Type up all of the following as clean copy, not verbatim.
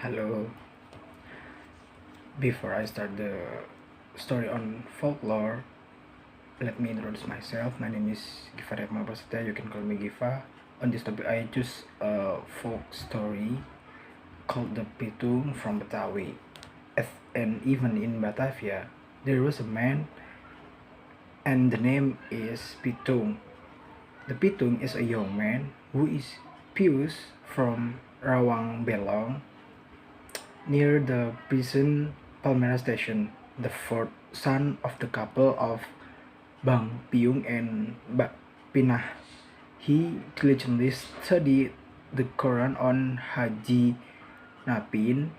Hello. Before I start the story on folklore, let me introduce myself. My name is Ghifari Akhmal Prasetya. You can call me Gifa. On this topic, I choose a folk story called the Pitung from Betawi. And even in Batavia, there was a man, and the name is Pitung. The Pitung is a young man who is pious from Rawang Belong near the prison Palmera station, the fourth son of the couple of Bang Piung and Mbak Pinah. He diligently studied the Quran on Haji Napin,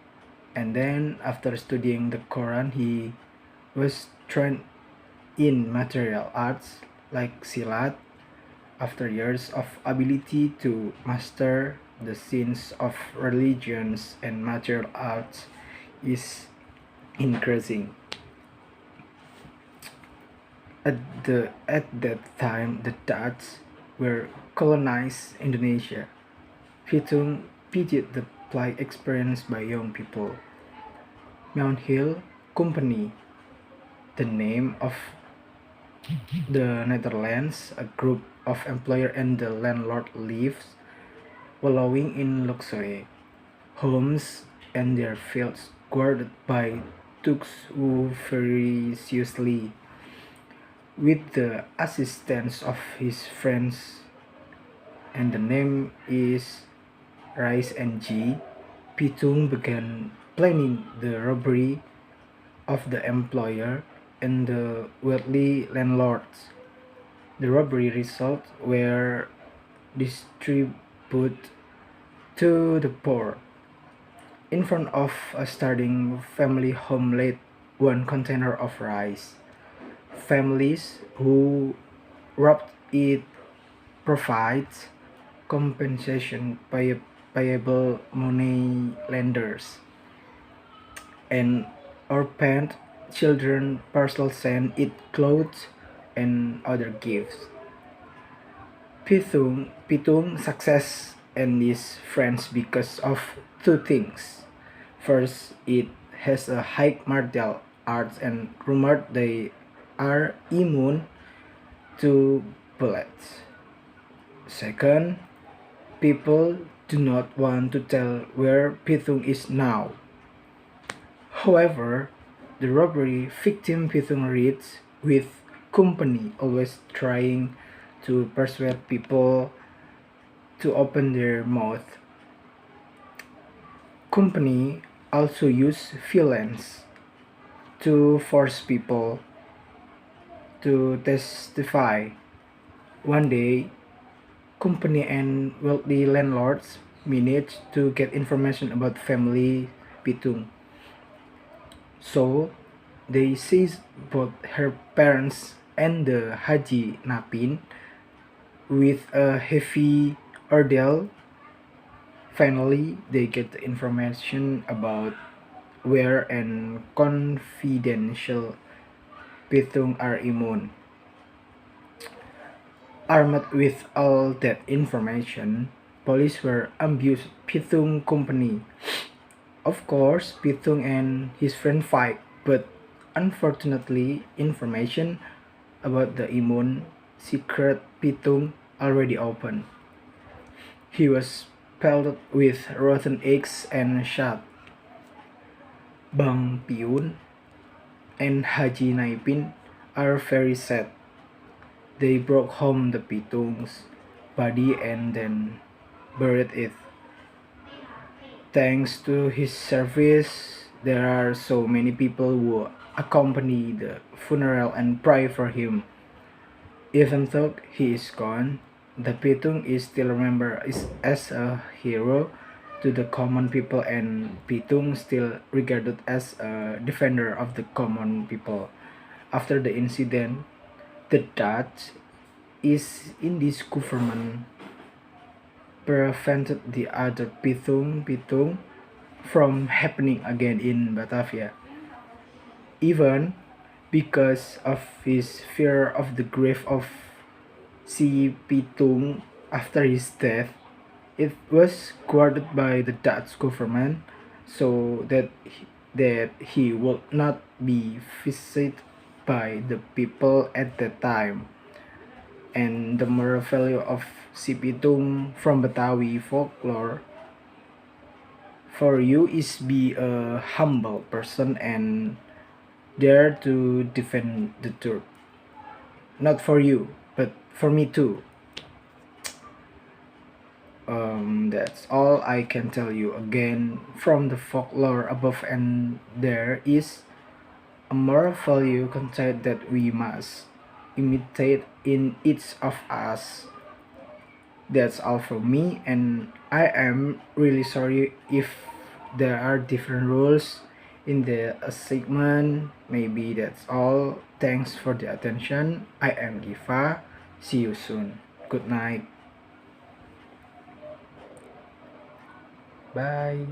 and then after studying the Quran, he was trained in material arts like silat. After years of ability to master the scenes of religions and martial arts is increasing. At that time, the Dutch were colonized Indonesia. Pitung pitied the plight experienced by young people. Mount Hill Company, the name of the Netherlands, a group of employer and the landlord lives wallowing in luxury, homes and their fields guarded by thugs who ferociously, with the assistance of his friends, and the name is Rice and G. Pitung began planning the robbery of the employer and the wealthy landlords. The robbery results were distributed to the poor. In front of a starting family home laid one container of rice. Families who robbed it provides compensation payable money lenders, and orphaned children parcel send it clothes and other gifts. Pitung success and his friends because of two things. First, it has a high martial arts and rumored they are immune to bullets. Second, people do not want to tell where Pitung is now. However, the robbery victim Pitung reads with company, always trying to persuade people to open their mouth. Company also use violence to force people to testify. One day, company and wealthy landlords managed to get information about family Pitung. So, they seized both her parents and the Haji Napin with a heavy ordeal. Finally, they get the information about where and confidential Pitung are immune. Armed with all that information, police were ambushed Pitung company. Of course, Pitung and his friend fight, but unfortunately, information about the immune secret Pitung already open. He was pelted with rotten eggs and shot. Bang Piun and Haji Naipin are very sad. They brought home the Pitung's body and then buried it. Thanks to his service, there are so many people who accompany the funeral and pray for him. Even though he is gone, the Pitung is still remembered as a hero to the common people, and Pitung still regarded as a defender of the common people. After the incident, the Dutch is in this government prevented the other Pitung from happening again in Batavia. Even because of his fear of the grave of Si after his death, it was guarded by the Dutch government so that he would not be visited by the people at that time. And the moral value of Si Pitung from Betawi folklore for you is be a humble person and dare to defend the truth. Not for you, but for me too. That's all I can tell you. Again, from the folklore above, and there is a moral value content that we must imitate in each of us. That's all from me, and I am really sorry if there are different rules in the segment. Maybe that's all. Thanks for the attention. I am Gifa. See you soon. Good night. Bye.